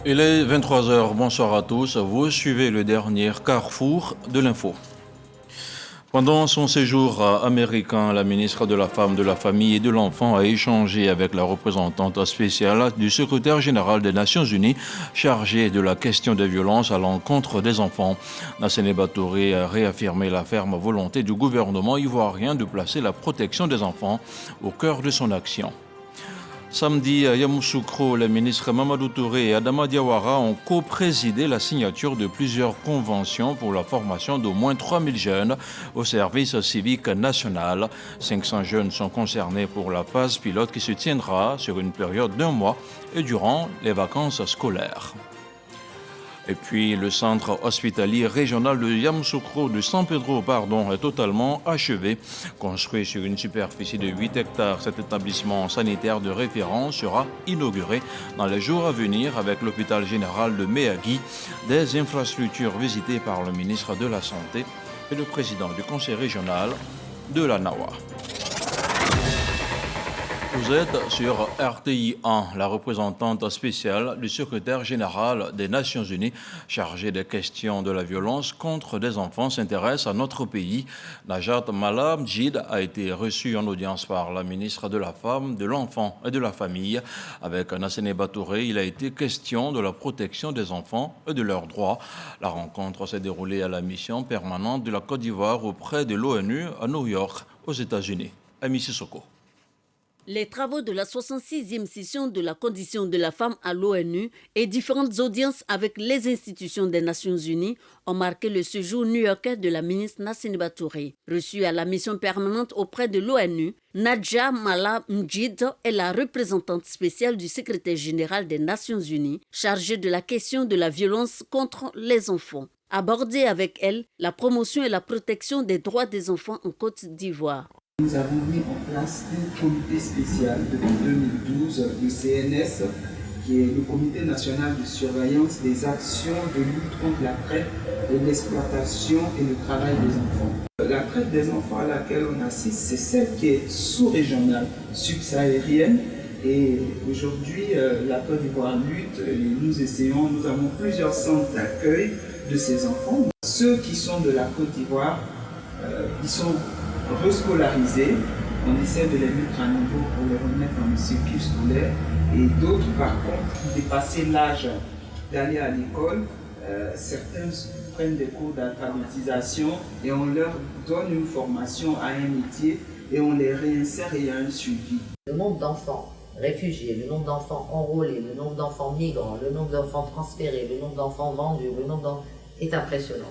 Il est 23 heures. Bonsoir à tous. Vous suivez le dernier carrefour de l'info. Pendant son séjour américain, la ministre de la Femme, de la Famille et de l'Enfant a échangé avec la représentante spéciale du secrétaire général des Nations Unies chargée de la question des violences à l'encontre des enfants. Nassene Batouré a réaffirmé la ferme volonté du gouvernement ivoirien de placer la protection des enfants au cœur de son action. Samedi, à Yamoussoukro, les ministres Mamadou Touré et Adama Diawara ont co-présidé la signature de plusieurs conventions pour la formation d'au moins 3000 jeunes au service civique national. 500 jeunes sont concernés pour la phase pilote qui se tiendra sur une période d'1 mois et durant les vacances scolaires. Et puis, le centre hospitalier régional de Yamoussoukro de San Pedro est totalement achevé. Construit sur une superficie de 8 hectares, cet établissement sanitaire de référence sera inauguré dans les jours à venir avec l'hôpital général de Méagui, des infrastructures visitées par le ministre de la Santé et le président du conseil régional de la Nawa. Vous êtes sur RTI 1, la représentante spéciale du secrétaire général des Nations Unies chargée des questions de la violence contre des enfants s'intéresse à notre pays. Najat Mala Mjid a été reçue en audience par la ministre de la Femme, de l'Enfant et de la Famille. Avec Nassene Batouré, il a été question de la protection des enfants et de leurs droits. La rencontre s'est déroulée à la mission permanente de la Côte d'Ivoire auprès de l'ONU à New York, aux États-Unis. Ami Sissoko. Les travaux de la 66e session de la condition de la femme à l'ONU et différentes audiences avec les institutions des Nations Unies ont marqué le séjour new-yorkais de la ministre Nassene Batouré. Reçue à la mission permanente auprès de l'ONU, Nadja Mala Mjid est la représentante spéciale du secrétaire général des Nations Unies chargée de la question de la violence contre les enfants. Abordée avec elle, la promotion et la protection des droits des enfants en Côte d'Ivoire. Nous avons mis en place un comité spécial depuis 2012, le CNS, qui est le Comité national de surveillance des actions de lutte contre la traite et l'exploitation et le travail des enfants. La traite des enfants à laquelle on assiste, c'est celle qui est sous-régionale, subsaharienne. Et aujourd'hui, la Côte d'Ivoire lutte et nous avons plusieurs centres d'accueil de ces enfants. Ceux qui sont de la Côte d'Ivoire, ils sont rescolarisés, on essaie de les mettre à niveau pour les remettre dans le circuit scolaire, et d'autres par contre qui dépassaient l'âge d'aller à l'école, certains prennent des cours d'alphabétisation et on leur donne une formation à un métier et on les réinsère et il y a un suivi. Le nombre d'enfants réfugiés, le nombre d'enfants enrôlés, le nombre d'enfants migrants, le nombre d'enfants transférés, le nombre d'enfants vendus, est impressionnant.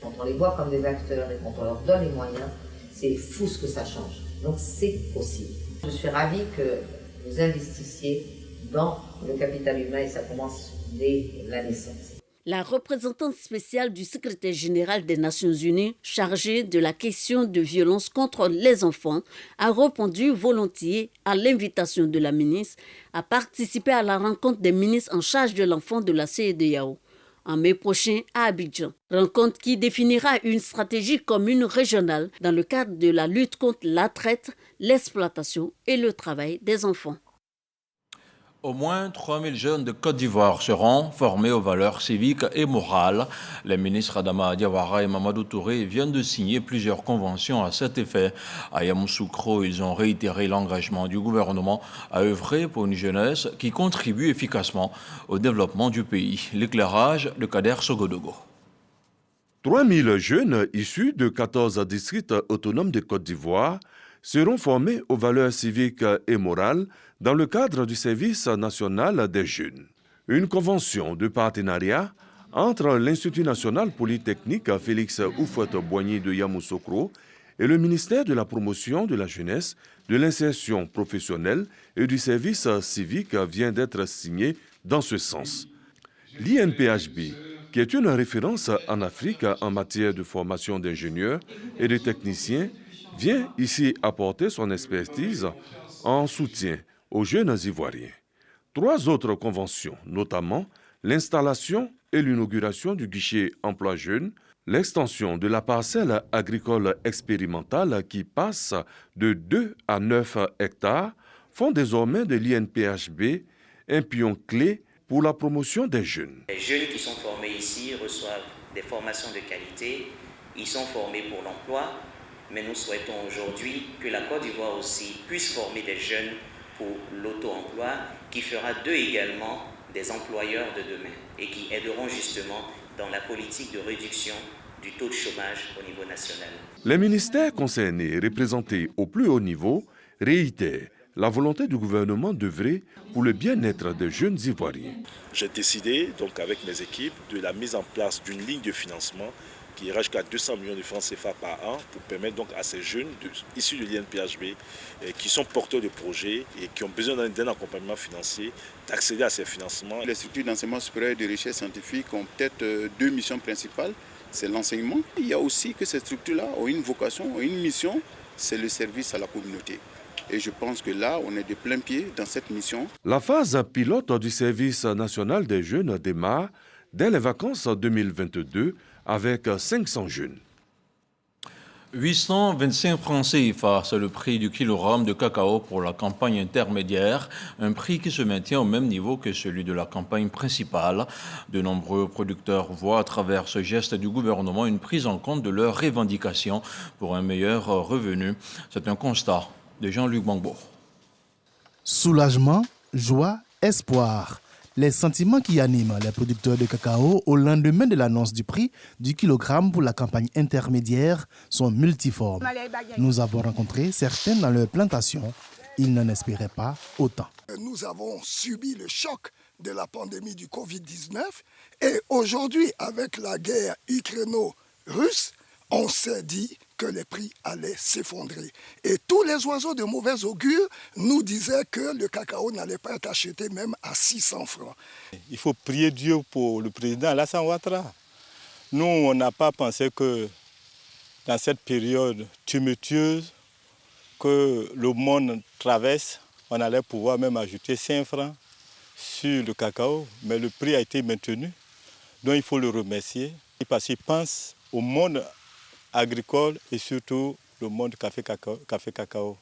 Quand on les voit comme des acteurs et quand on leur donne les moyens, c'est fou ce que ça change. Donc c'est possible. Je suis ravie que vous investissiez dans le capital humain et ça commence dès la naissance. La représentante spéciale du secrétaire général des Nations Unies chargée de la question de violence contre les enfants a répondu volontiers à l'invitation de la ministre à participer à la rencontre des ministres en charge de l'enfant de la CEDEAO en mai prochain à Abidjan. Rencontre qui définira une stratégie commune régionale dans le cadre de la lutte contre la traite, l'exploitation et le travail des enfants. Au moins 3000 jeunes de Côte d'Ivoire seront formés aux valeurs civiques et morales. Les ministres Adama Diawara et Mamadou Touré viennent de signer plusieurs conventions à cet effet. À Yamoussoukro, ils ont réitéré l'engagement du gouvernement à œuvrer pour une jeunesse qui contribue efficacement au développement du pays. L'éclairage de Kader Sogodogo. 3000 jeunes issus de 14 districts autonomes de Côte d'Ivoire seront formés aux valeurs civiques et morales dans le cadre du service national des jeunes. Une convention de partenariat entre l'Institut national polytechnique Félix Houphouët-Boigny de Yamoussoukro et le ministère de la promotion de la jeunesse, de l'insertion professionnelle et du service civique vient d'être signée dans ce sens. L'INPHB, qui est une référence en Afrique en matière de formation d'ingénieurs et de techniciens, vient ici apporter son expertise en soutien aux jeunes Ivoiriens. 3 autres conventions, notamment l'installation et l'inauguration du guichet emploi jeune, l'extension de la parcelle agricole expérimentale qui passe de 2 à 9 hectares, font désormais de l'INPHB un pion clé pour la promotion des jeunes. Les jeunes qui sont formés ici reçoivent des formations de qualité, ils sont formés pour l'emploi, mais nous souhaitons aujourd'hui que la Côte d'Ivoire aussi puisse former des jeunes pour l'auto-emploi, qui fera d'eux également des employeurs de demain et qui aideront justement dans la politique de réduction du taux de chômage au niveau national. Les ministères concernés, représentés au plus haut niveau, réitèrent la volonté du gouvernement d'œuvrer pour le bien-être des jeunes Ivoiriens. J'ai décidé, donc avec mes équipes, de la mise en place d'une ligne de financement qui ira jusqu'à 200 millions de francs CFA par an pour permettre donc à ces jeunes issus de l'INPHB qui sont porteurs de projets et qui ont besoin d'un accompagnement financier d'accéder à ces financements. Les structures d'enseignement supérieur et de recherche scientifique ont peut-être deux missions principales. C'est l'enseignement. Il y a aussi que ces structures-là ont une vocation, ont une mission, c'est le service à la communauté. Et je pense que là, on est de plein pied dans cette mission. La phase pilote du service national des jeunes démarre dès les vacances 2022 avec 500 jeunes. 825 francs CFA, c'est le prix du kilogramme de cacao pour la campagne intermédiaire, un prix qui se maintient au même niveau que celui de la campagne principale. De nombreux producteurs voient à travers ce geste du gouvernement une prise en compte de leurs revendications pour un meilleur revenu. C'est un constat de Jean-Luc Bangbo. Soulagement, joie, espoir. Les sentiments qui animent les producteurs de cacao au lendemain de l'annonce du prix du kilogramme pour la campagne intermédiaire sont multiformes. Nous avons rencontré certains dans leur plantation. Ils n'en espéraient pas autant. Nous avons subi le choc de la pandémie du Covid-19 et aujourd'hui, avec la guerre ukraino-russe, on s'est dit que les prix allaient s'effondrer. Et tous les oiseaux de mauvais augure nous disaient que le cacao n'allait pas être acheté même à 600 francs. Il faut prier Dieu pour le président Alassane Ouattara. Nous, on n'a pas pensé que dans cette période tumultueuse que le monde traverse, on allait pouvoir même ajouter 5 francs sur le cacao, mais le prix a été maintenu. Donc il faut le remercier parce qu'il pense au monde agricole et surtout le monde café-cacao.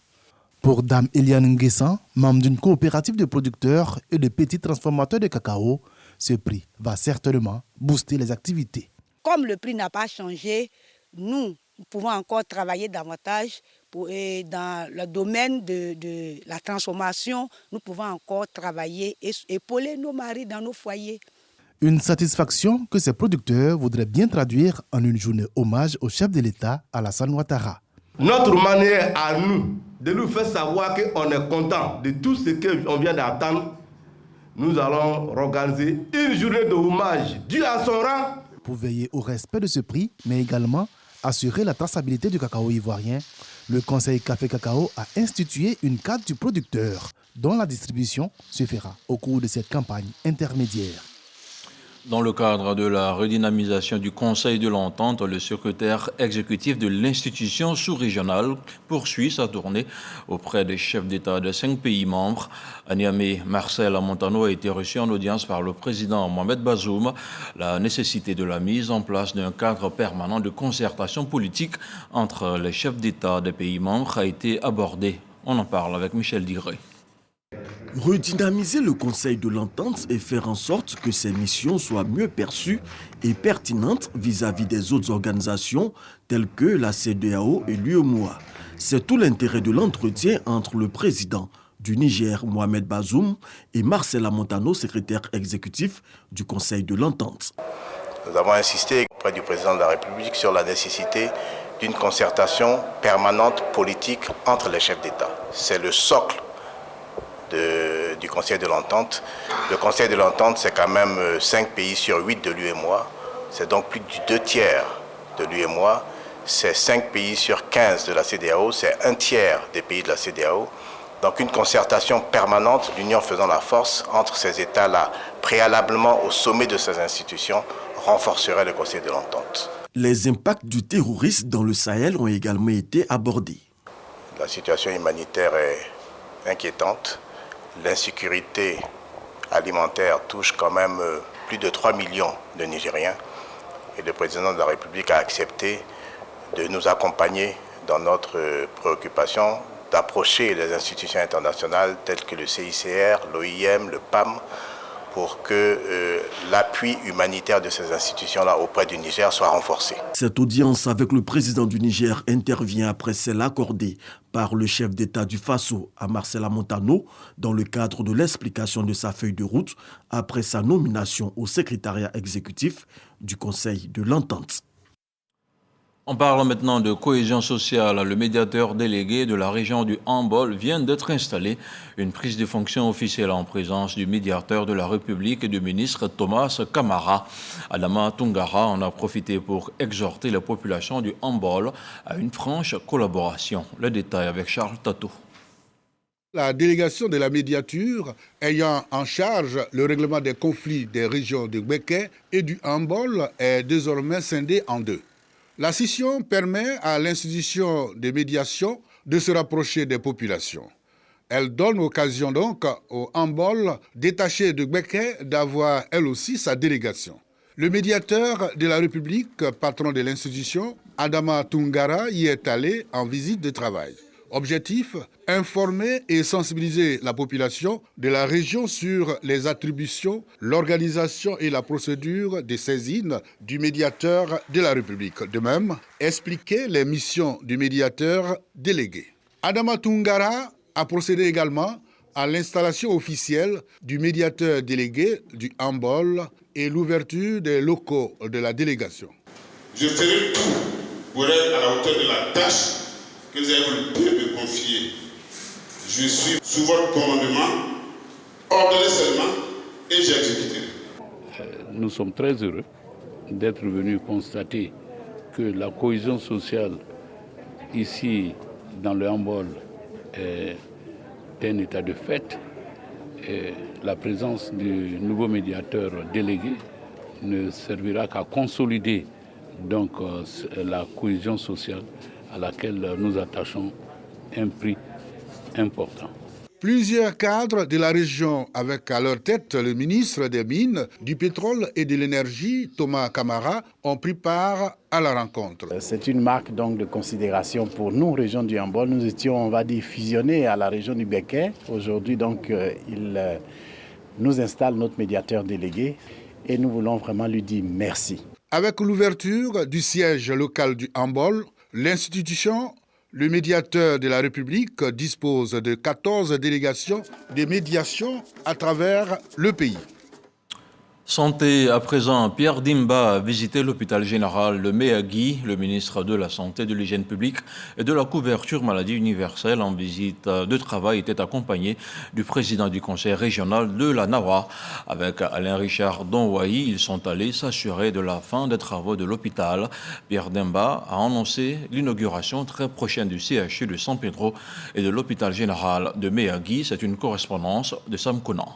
Pour Dame Eliane Nguessan, membre d'une coopérative de producteurs et de petits transformateurs de cacao, ce prix va certainement booster les activités. Comme le prix n'a pas changé, nous pouvons encore travailler davantage dans le domaine de la transformation. Nous pouvons encore travailler et épauler nos maris dans nos foyers. Une satisfaction que ces producteurs voudraient bien traduire en une journée hommage au chef de l'État, Alassane Ouattara. Notre manière à nous de nous faire savoir qu'on est content de tout ce qu'on vient d'attendre, nous allons organiser une journée de hommage due à son rang. Pour veiller au respect de ce prix, mais également assurer la traçabilité du cacao ivoirien, le Conseil Café Cacao a institué une carte du producteur dont la distribution se fera au cours de cette campagne intermédiaire. Dans le cadre de la redynamisation du Conseil de l'Entente, le secrétaire exécutif de l'institution sous-régionale poursuit sa tournée auprès des chefs d'État de 5 pays membres. À Niamey, Marcel Montano a été reçu en audience par le président Mohamed Bazoum. La nécessité de la mise en place d'un cadre permanent de concertation politique entre les chefs d'État des pays membres a été abordée. On en parle avec Michel Diré. Redynamiser le Conseil de l'Entente et faire en sorte que ses missions soient mieux perçues et pertinentes vis-à-vis des autres organisations telles que la CEDEAO et l'UEMOA. C'est tout l'intérêt de l'entretien entre le président du Niger, Mohamed Bazoum, et Marcel Montano, secrétaire exécutif du Conseil de l'Entente. Nous avons insisté auprès du président de la République sur la nécessité d'une concertation permanente politique entre les chefs d'État. C'est le socle du Conseil de l'Entente. Le Conseil de l'Entente, c'est quand même 5 pays sur 8 de l'UEMOA. C'est donc plus du 2/3 de l'UEMOA. C'est 5 pays sur 15 de la CEDEAO. C'est 1/3 des pays de la CEDEAO. Donc une concertation permanente, l'union faisant la force entre ces États-là, préalablement au sommet de ces institutions, renforcerait le Conseil de l'Entente. Les impacts du terrorisme dans le Sahel ont également été abordés. La situation humanitaire est inquiétante. L'insécurité alimentaire touche quand même plus de 3 millions de Nigériens. Et le président de la République a accepté de nous accompagner dans notre préoccupation d'approcher les institutions internationales telles que le CICR, l'OIM, le PAM, pour que l'appui humanitaire de ces institutions-là auprès du Niger soit renforcé. Cette audience avec le président du Niger intervient après celle accordée par le chef d'État du Faso à Marcela Montano dans le cadre de l'explication de sa feuille de route après sa nomination au secrétariat exécutif du Conseil de l'Entente. On parle maintenant de cohésion sociale. Le médiateur délégué de la région du Hambol vient d'être installé. Une prise de fonction officielle en présence du médiateur de la République et du ministre Thomas Kamara. Adama Tungara en a profité pour exhorter la population du Hambol à une franche collaboration. Le détail avec Charles Tato. La délégation de la médiature ayant en charge le règlement des conflits des régions de Gbeke et du Hambol est désormais scindée en deux. La scission permet à l'institution de médiation de se rapprocher des populations. Elle donne occasion donc au Hambol détaché de Gbeke d'avoir elle aussi sa délégation. Le médiateur de la République, patron de l'institution, Adama Tungara, y est allé en visite de travail. Objectif, informer et sensibiliser la population de la région sur les attributions, l'organisation et la procédure de saisine du médiateur de la République. De même, expliquer les missions du médiateur délégué. Adama Tungara a procédé également à l'installation officielle du médiateur délégué du Hambol et l'ouverture des locaux de la délégation. Je ferai tout pour être à la hauteur de la tâche que vous avez le bien me confier. Je suis sous votre commandement, ordonné seulement, et j'exécuterai. Nous sommes très heureux d'être venus constater que la cohésion sociale ici dans le Hambol est un état de fait. Et la présence du nouveau médiateur délégué ne servira qu'à consolider donc la cohésion sociale à laquelle nous attachons un prix important. Plusieurs cadres de la région, avec à leur tête le ministre des Mines, du Pétrole et de l'Énergie, Thomas Kamara, ont pris part à la rencontre. C'est une marque donc de considération pour nous, région du Hambol. Nous étions, on va dire, fusionnés à la région du Béquet. Aujourd'hui, donc, il nous installe notre médiateur délégué et nous voulons vraiment lui dire merci. Avec l'ouverture du siège local du Hambol, l'institution, le médiateur de la République, dispose de 14 délégations de médiation à travers le pays. Santé à présent, Pierre Dimba a visité l'hôpital général de Méagui. Le ministre de la Santé, de l'Hygiène publique et de la couverture maladie universelle en visite de travail était accompagné du président du conseil régional de la Nawa. Avec Alain Richard Donwayi, ils sont allés s'assurer de la fin des travaux de l'hôpital. Pierre Dimba a annoncé l'inauguration très prochaine du CHU de San Pedro et de l'hôpital général de Méagui. C'est une correspondance de Sam Conan.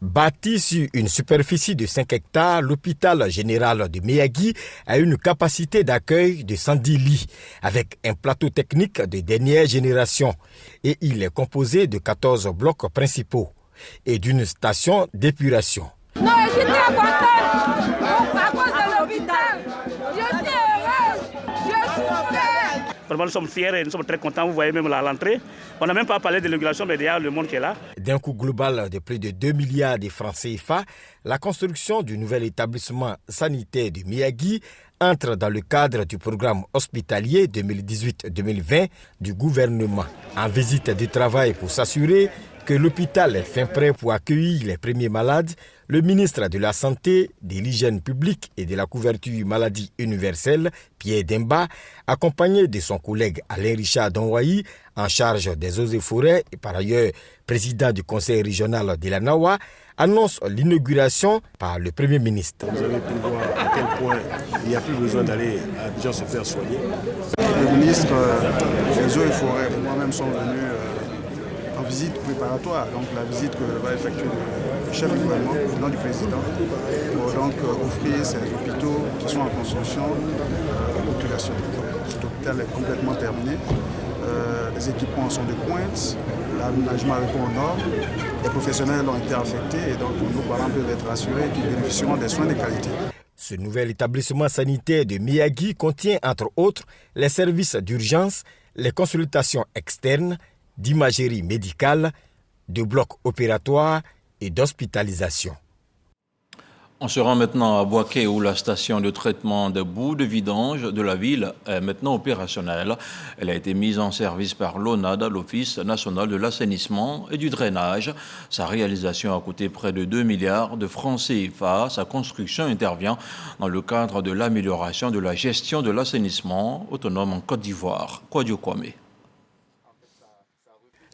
Bâti sur une superficie de 5 hectares, l'hôpital général de Méagui a une capacité d'accueil de 110 lits, avec un plateau technique de dernière génération. Et il est composé de 14 blocs principaux et d'une station d'épuration. Non, je suis très contente à cause de l'hôpital. Je suis heureuse, je suis fière. Vraiment, nous sommes fiers et nous sommes très contents. Vous voyez même là à l'entrée. On n'a même pas parlé de l'inauguration, mais déjà le monde qui est là. D'un coût global de plus de 2 milliards de francs CFA, la construction du nouvel établissement sanitaire de Méagui entre dans le cadre du programme hospitalier 2018-2020 du gouvernement. En visite de travail pour s'assurer que l'hôpital est fin prêt pour accueillir les premiers malades, le ministre de la Santé, de l'Hygiène publique et de la couverture maladie universelle, Pierre Dimba, accompagné de son collègue Alain Richard Donwayi, en charge des eaux et forêts et par ailleurs président du conseil régional de la Nawa, annonce l'inauguration par le Premier ministre. Vous avez pu voir à quel point il n'y a plus besoin d'aller à Abidjan se faire soigner. Le ministre des eaux et forêts, moi-même, sont venus en visite préparatoire, donc la visite que va effectuer le chef du gouvernement, au nom du président, pour donc offrir ces hôpitaux qui sont en construction à la population. Cet hôpital est complètement terminé, les équipements sont de pointe, l'aménagement répond aux normes, les professionnels ont été affectés et donc nos parents peuvent être assurés qu'ils bénéficieront des soins de qualité. Ce nouvel établissement sanitaire de Méagui contient entre autres les services d'urgence, les consultations externes, d'imagerie médicale, de blocs opératoires, et d'hospitalisation. On se rend maintenant à Bouaké où la station de traitement de boues de vidange de la ville est maintenant opérationnelle. Elle a été mise en service par l'ONAD, l'Office national de l'assainissement et du drainage. Sa réalisation a coûté près de 2 milliards de francs CFA. Sa construction intervient dans le cadre de l'amélioration de la gestion de l'assainissement autonome en Côte d'Ivoire. Kwadio Kwame.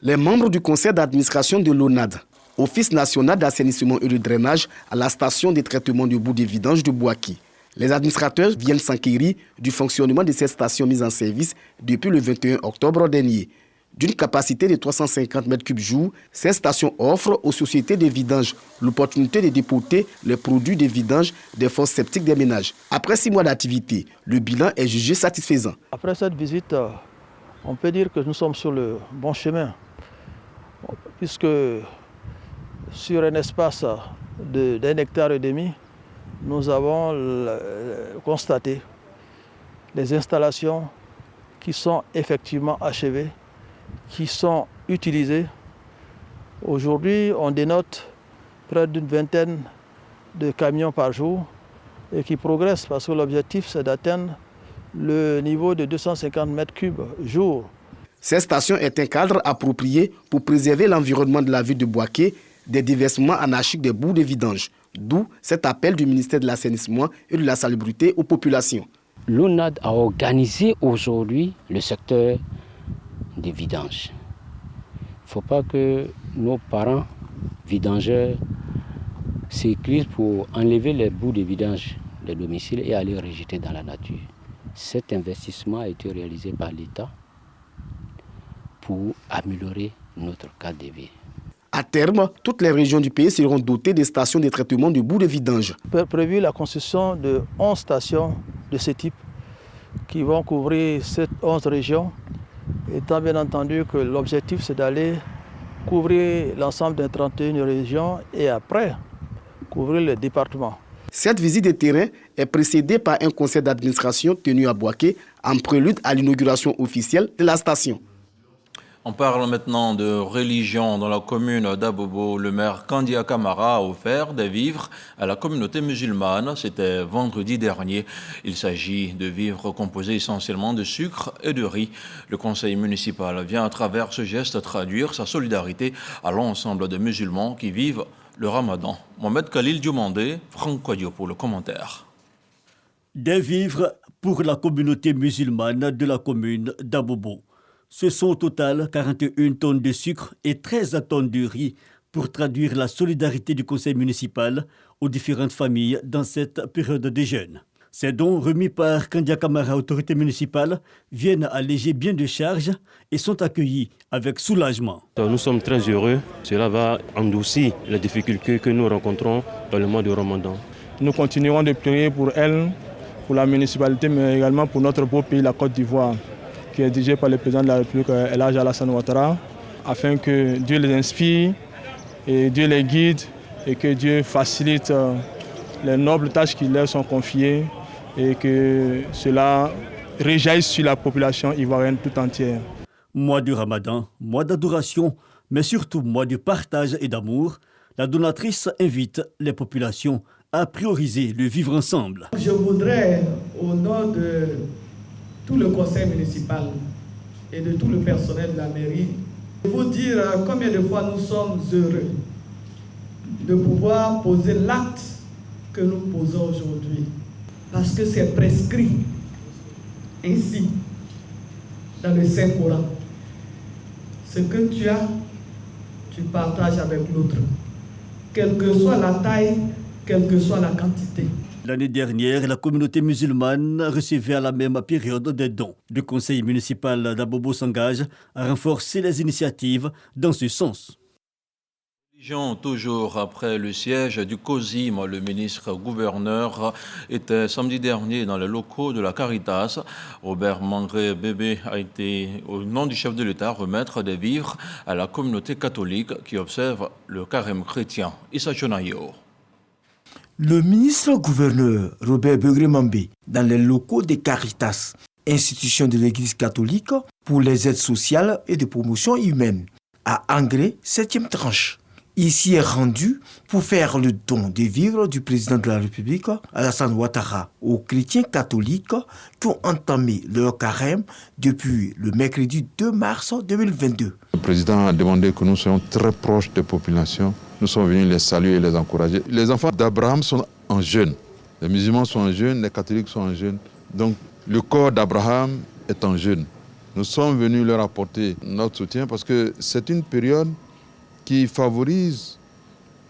Les membres du conseil d'administration de l'ONAD, Office national d'assainissement et de drainage, à la station de traitement de boues de vidange de Bouaké. Les administrateurs viennent s'enquérir du fonctionnement de cette station mise en service depuis le 21 octobre dernier. D'une capacité de 350 m3 jour, cette station offre aux sociétés de vidange l'opportunité de dépoter les produits de vidange des fosses septiques des ménages. Après 6 mois d'activité, le bilan est jugé satisfaisant. Après cette visite, on peut dire que nous sommes sur le bon chemin, puisque sur un espace d'1,5 hectare, nous avons constaté les installations qui sont effectivement achevées, qui sont utilisées. Aujourd'hui, on dénote près d'une vingtaine de camions par jour et qui progressent parce que l'objectif, c'est d'atteindre le niveau de 250 m3 jour. Cette station est un cadre approprié pour préserver l'environnement de la ville de Bouaké des déversements anarchiques des boues de vidange, d'où cet appel du ministère de l'Assainissement et de la Salubrité aux populations. L'ONAD a organisé aujourd'hui le secteur des vidanges. Il ne faut pas que nos parents vidangeurs s'éclisent pour enlever les boues de vidange des domiciles et aller rejeter dans la nature. Cet investissement a été réalisé par l'État pour améliorer notre cadre de vie. À terme, toutes les régions du pays seront dotées de stations de traitement de boues de vidange. Prévu la construction de 11 stations de ce type qui vont couvrir ces 11 régions, étant bien entendu que l'objectif c'est d'aller couvrir l'ensemble des 31 régions et après couvrir le département. Cette visite de terrain est précédée par un conseil d'administration tenu à Bouaké en prélude à l'inauguration officielle de la station. On parle maintenant de religion dans la commune d'Abobo. Le maire Kandia Kamara a offert des vivres à la communauté musulmane. C'était vendredi dernier. Il s'agit de vivres composés essentiellement de sucre et de riz. Le conseil municipal vient à travers ce geste traduire sa solidarité à l'ensemble des musulmans qui vivent le ramadan. Mohamed Khalil Diomandé, Franck Kwadio pour le commentaire. Des vivres pour la communauté musulmane de la commune d'Abobo. Ce sont au total 41 tonnes de sucre et 13 tonnes de riz pour traduire la solidarité du conseil municipal aux différentes familles dans cette période de jeûne. Ces dons remis par Kandia Kamara, autorité municipale, viennent alléger bien de charges et sont accueillis avec soulagement. Nous sommes très heureux. Cela va endoucir les difficultés que nous rencontrons dans le mois de Ramadan. Nous continuerons de prier pour elle, pour la municipalité, mais également pour notre beau pays, la Côte d'Ivoire, qui est dirigé par le président de la République, El Hadj Alassane Ouattara, afin que Dieu les inspire et Dieu les guide et que Dieu facilite les nobles tâches qui leur sont confiées et que cela réjaillisse sur la population ivoirienne tout entière. Mois du Ramadan, mois d'adoration, mais surtout mois de partage et d'amour, la donatrice invite les populations à prioriser le vivre ensemble. Je voudrais, au nom de tout le conseil municipal et de tout le personnel de la mairie, vous dire combien de fois nous sommes heureux de pouvoir poser l'acte que nous posons aujourd'hui. Parce que c'est prescrit ainsi dans le Saint-Coran. Ce que tu as, tu partages avec l'autre. Quelle que soit la taille, quelle que soit la quantité. L'année dernière, la communauté musulmane recevait à la même période des dons. Le conseil municipal d'Abobo s'engage à renforcer les initiatives dans ce sens. Toujours après le siège du COSIM, le ministre-gouverneur était samedi dernier dans les locaux de la Caritas. Robert Mangré Bébé a été, au nom du chef de l'État, remettre des vivres à la communauté catholique qui observe le carême chrétien. Issa Chonayo. Le ministre-gouverneur Robert Begré-Mambé, dans les locaux de Caritas, institution de l'Église catholique pour les aides sociales et de promotion humaine, a engré 7e tranche. ici est rendu pour faire le don des vivres du président de la République, Alassane Ouattara, aux chrétiens catholiques qui ont entamé leur carême depuis le mercredi 2 mars 2022. Le président a demandé que nous soyons très proches des populations. Nous sommes venus les saluer et les encourager. Les enfants d'Abraham sont en jeûne. Les musulmans sont en jeûne, les catholiques sont en jeûne. Donc le corps d'Abraham est en jeûne. Nous sommes venus leur apporter notre soutien parce que c'est une période qui favorise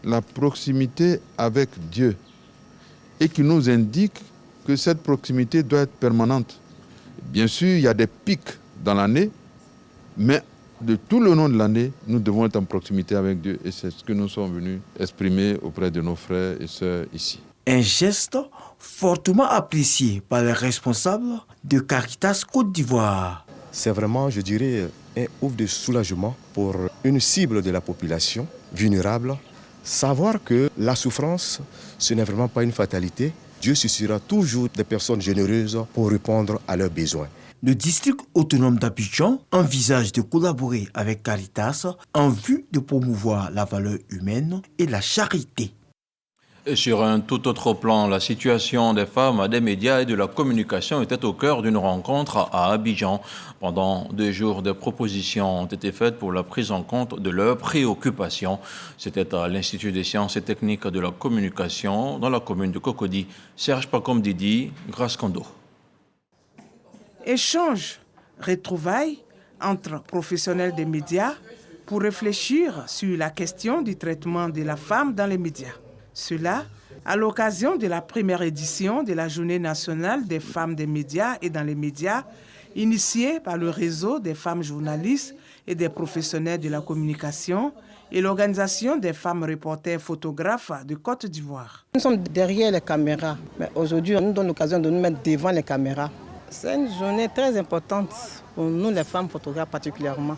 la proximité avec Dieu et qui nous indique que cette proximité doit être permanente. Bien sûr, il y a des pics dans l'année, mais de tout le long de l'année, nous devons être en proximité avec Dieu et c'est ce que nous sommes venus exprimer auprès de nos frères et sœurs ici. Un geste fortement apprécié par les responsables de Caritas Côte d'Ivoire. C'est vraiment, je dirais, un ouf de soulagement pour une cible de la population vulnérable. Savoir que la souffrance, ce n'est vraiment pas une fatalité. Dieu suscitera toujours des personnes généreuses pour répondre à leurs besoins. Le district autonome d'Abidjan envisage de collaborer avec Caritas en vue de promouvoir la valeur humaine et la charité. Et sur un tout autre plan, la situation des femmes, des médias et de la communication était au cœur d'une rencontre à Abidjan. Pendant 2 jours, des propositions ont été faites pour la prise en compte de leurs préoccupations. C'était à l'Institut des sciences et techniques de la communication dans la commune de Cocody. Serge Pacom Didi, Grace Kondo. Échange, retrouvailles entre professionnels des médias pour réfléchir sur la question du traitement de la femme dans les médias. Cela à l'occasion de la première édition de la Journée nationale des femmes des médias et dans les médias, initiée par le réseau des femmes journalistes et des professionnels de la communication et l'Organisation des femmes reporters photographes de Côte d'Ivoire. Nous sommes derrière les caméras, mais aujourd'hui, on nous donne l'occasion de nous mettre devant les caméras. C'est une journée très importante pour nous, les femmes photographes particulièrement,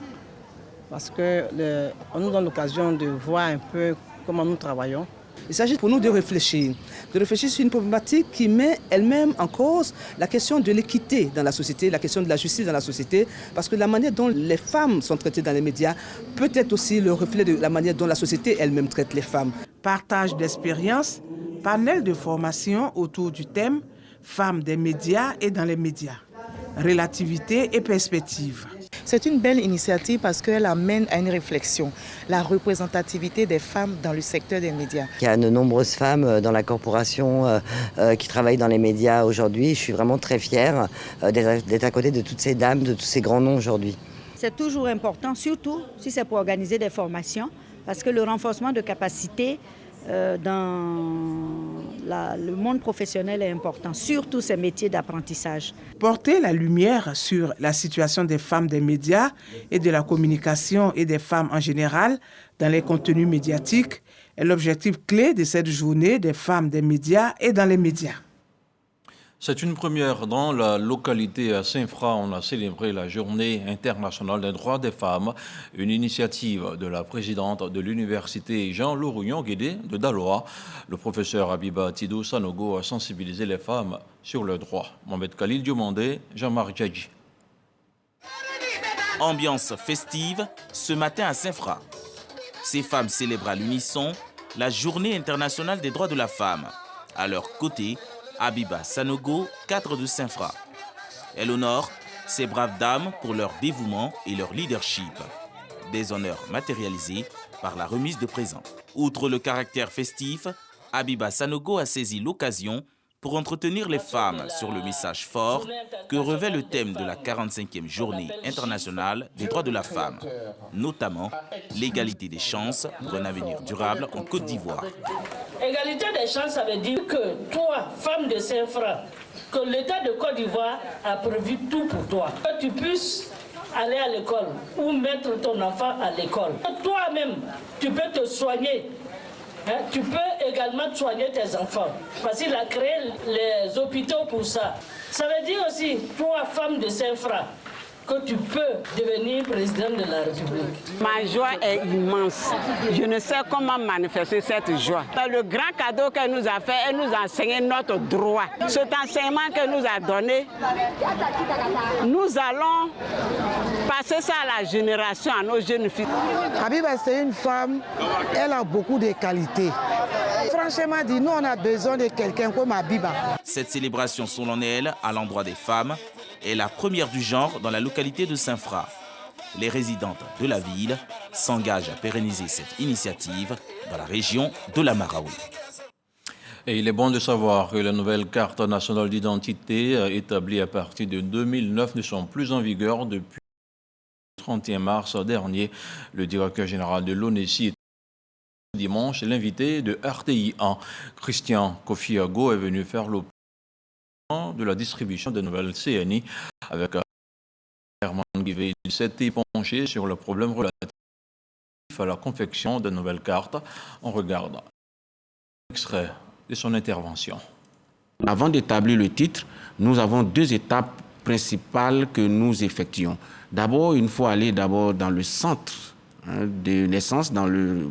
parce qu'on nous donne l'occasion de voir un peu comment nous travaillons. Il s'agit pour nous de réfléchir sur une problématique qui met elle-même en cause la question de l'équité dans la société, la question de la justice dans la société, parce que la manière dont les femmes sont traitées dans les médias peut être aussi le reflet de la manière dont la société elle-même traite les femmes. Partage d'expériences, panel de formation autour du thème « Femmes des médias et dans les médias ». Relativité et perspective. C'est une belle initiative parce qu'elle amène à une réflexion, la représentativité des femmes dans le secteur des médias. Il y a de nombreuses femmes dans la corporation qui travaillent dans les médias aujourd'hui. Je suis vraiment très fière d'être à côté de toutes ces dames, de tous ces grands noms aujourd'hui. C'est toujours important, surtout si c'est pour organiser des formations, parce que le renforcement de capacités dans le monde professionnel est important, surtout ces métiers d'apprentissage. Porter la lumière sur la situation des femmes des médias et de la communication et des femmes en général dans les contenus médiatiques est l'objectif clé de cette journée des femmes des médias et dans les médias. C'est une première dans la localité à Saint-Fra. On a célébré la Journée internationale des droits des femmes, une initiative de la présidente de l'université Jean-Laurent Guédé de Daloa. Le professeur Abiba Tidou Sanogo a sensibilisé les femmes sur leurs droits. Mohamed Khalil Diomandé, Jean-Marc Djadji. Ambiance festive ce matin à Saint-Fra. Ces femmes célèbrent à l'unisson la Journée internationale des droits de la femme. À leur côté, Abiba Sanogo, cadre de Saint-Fra. Elle honore ces braves dames pour leur dévouement et leur leadership. Des honneurs matérialisés par la remise de présents. Outre le caractère festif, Abiba Sanogo a saisi l'occasion pour entretenir les femmes sur le message fort que revêt le thème de la 45e Journée internationale des droits de la femme, notamment l'égalité des chances pour un avenir durable en Côte d'Ivoire. Égalité des chances, ça veut dire que toi, femme de Saint-Fra, que l'État de Côte d'Ivoire a prévu tout pour toi. Que tu puisses aller à l'école ou mettre ton enfant à l'école. Toi-même, tu peux te soigner. Tu peux également soigner tes enfants, parce qu'il a créé les hôpitaux pour ça. Ça veut dire aussi, toi, femme de Saint-Fra, que tu peux devenir président de la République. Ma joie est immense. Je ne sais comment manifester cette joie. Le grand cadeau qu'elle nous a fait, elle nous a enseigné notre droit. Cet enseignement qu'elle nous a donné, nous allons passer ça à la génération, à nos jeunes filles. Abiba, c'est une femme, elle a beaucoup de qualités. Franchement dit, nous on a besoin de quelqu'un comme Abiba. Cette célébration solennelle à l'endroit des femmes est la première du genre dans la localité de Saint-Fra. Les résidentes de la ville s'engagent à pérenniser cette initiative dans la région de la Marawi. Et il est bon de savoir que la nouvelle carte nationale d'identité établie à partir de 2009 ne sont plus en vigueur depuis le 31 mars dernier. Le directeur général de l'ONESI est dimanche, l'invité de RTI1, Christian Kofiago, est venu faire le point de la distribution des nouvelles CNI avec Herman Guivet. Il s'est penché sur le problème relatif à la confection de nouvelles cartes. On regarde un extrait de son intervention. Avant d'établir le titre, nous avons deux étapes principales que nous effectuons. D'abord, il faut aller dans le centre de naissance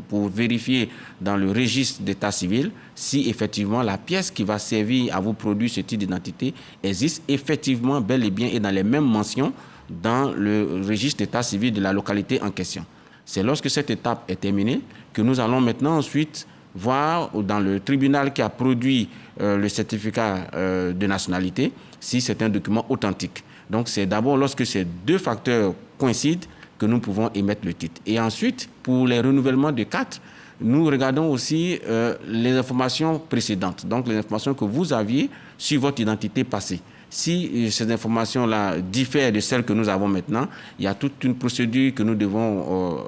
pour vérifier dans le registre d'état civil si effectivement la pièce qui va servir à vous produire ce type d'identité existe effectivement bel et bien et dans les mêmes mentions dans le registre d'état civil de la localité en question. C'est lorsque cette étape est terminée que nous allons maintenant ensuite voir dans le tribunal qui a produit le certificat de nationalité si c'est un document authentique. Donc c'est d'abord lorsque ces deux facteurs coïncident que nous pouvons émettre le titre. Et ensuite, pour les renouvellements de cartes, nous regardons aussi les informations précédentes, donc les informations que vous aviez sur votre identité passée. Si ces informations-là diffèrent de celles que nous avons maintenant, il y a toute une procédure que nous devons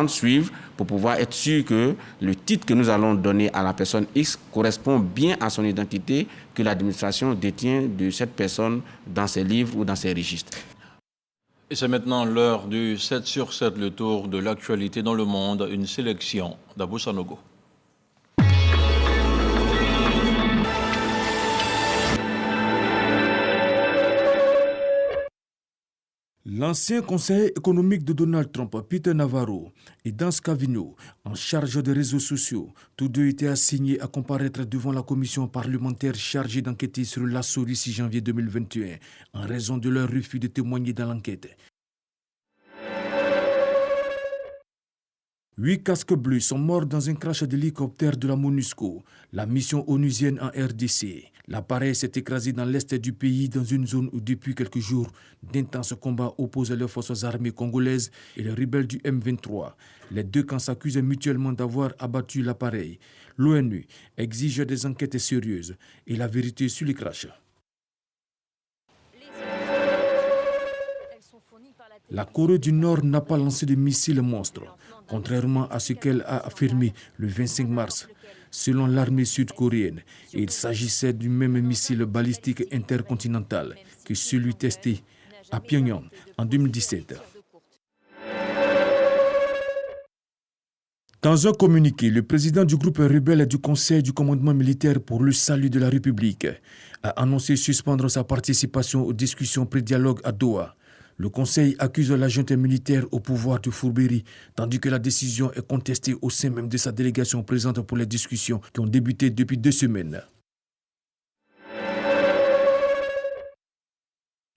suivre pour pouvoir être sûr que le titre que nous allons donner à la personne X correspond bien à son identité que l'administration détient de cette personne dans ses livres ou dans ses registres. Et c'est maintenant l'heure du 7 sur 7, le tour de l'actualité dans le monde, une sélection d'Abou Sanogo. L'ancien conseiller économique de Donald Trump, Peter Navarro, et Dan Scavino, en charge des réseaux sociaux, tous deux étaient assignés à comparaître devant la commission parlementaire chargée d'enquêter sur l'assaut du 6 janvier 2021, en raison de leur refus de témoigner dans l'enquête. 8 casques bleus sont morts dans un crash d'hélicoptère de la MONUSCO, la mission onusienne en RDC. L'appareil s'est écrasé dans l'est du pays, dans une zone où depuis quelques jours, d'intenses combats opposent les forces armées congolaises et les rebelles du M23. Les deux camps s'accusent mutuellement d'avoir abattu l'appareil. L'ONU exige des enquêtes sérieuses et la vérité sur les crashs. La Corée du Nord n'a pas lancé de missiles monstres, contrairement à ce qu'elle a affirmé le 25 mars. Selon l'armée sud-coréenne, il s'agissait du même missile balistique intercontinental que celui testé à Pyongyang en 2017. Dans un communiqué, le président du groupe rebelle du Conseil du commandement militaire pour le salut de la République a annoncé suspendre sa participation aux discussions pré-dialogue à Doha. Le Conseil accuse la junte militaire au pouvoir de fourberie, tandis que la décision est contestée au sein même de sa délégation présente pour les discussions qui ont débuté depuis 2 semaines.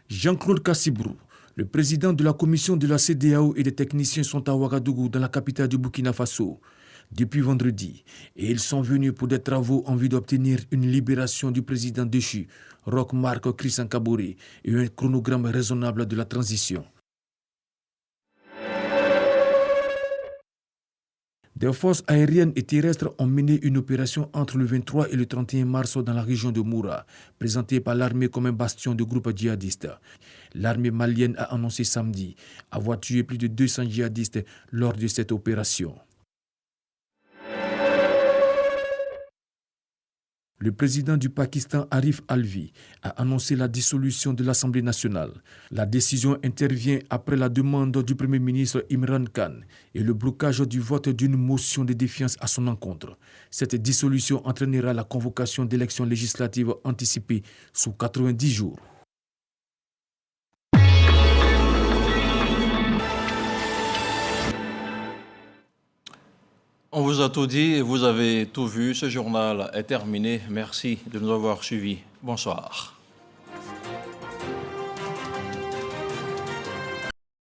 Jean-Claude Kassibrou, le président de la commission de la CEDEAO et des techniciens sont à Ouagadougou, dans la capitale du Burkina Faso, depuis vendredi, et ils sont venus pour des travaux en vue d'obtenir une libération du président déchu, Roch Marc Christian Kaboré, et un chronogramme raisonnable de la transition. Des forces aériennes et terrestres ont mené une opération entre le 23 et le 31 mars dans la région de Moura, présentée par l'armée comme un bastion de groupes djihadistes. L'armée malienne a annoncé samedi avoir tué plus de 200 djihadistes lors de cette opération. Le président du Pakistan, Arif Alvi, a annoncé la dissolution de l'Assemblée nationale. La décision intervient après la demande du Premier ministre Imran Khan et le blocage du vote d'une motion de défiance à son encontre. Cette dissolution entraînera la convocation d'élections législatives anticipées sous 90 jours. On vous a tout dit et vous avez tout vu. Ce journal est terminé. Merci de nous avoir suivis. Bonsoir.